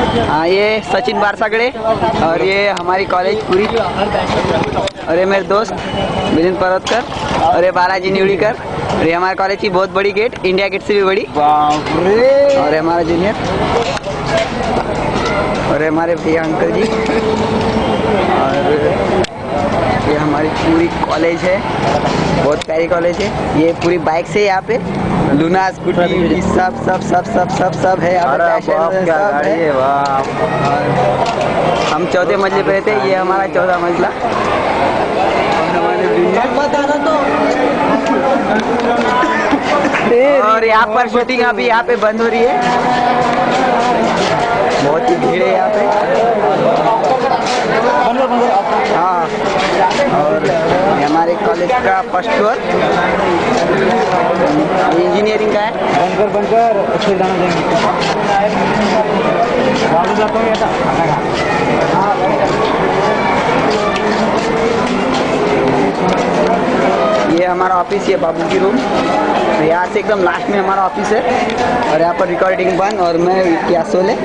हाँ, ये सचिन बारसागड़े और ये हमारी कॉलेज पूरी, और ये मेरे दोस्त मिलिंद पर्वतकर और ये बालाजी न्यूड़ीकर, और ये हमारे कॉलेज की बहुत बड़ी गेट, इंडिया गेट से भी बड़ी। और ये हमारा जूनियर, और ये हमारे भैया अंकल जी, और ये हमारी पूरी कॉलेज है, बहुत प्यारी कॉलेज है। ये पूरी बाइक से यहाँ पे लूना स्कूटी सब सब सब सब सब सब है यहाँ पे, सब है। हम चौथे मंजिल पे रहते, ये हमारा 14 मंजिला। और यहाँ पर शूटिंग अभी यहाँ पे बंद हो रही है, बहुत ही भीड़ है यहाँ पे। हाँ, और ये हमारे कॉलेज का फर्स्ट फ्लोर, इंजीनियरिंग का है। बनकर ये हमारा ऑफिस है, बाबू की रूम। यहाँ से एकदम लास्ट में हमारा ऑफिस है, और यहाँ पर रिकॉर्डिंग बंद और मैं क्या सोले।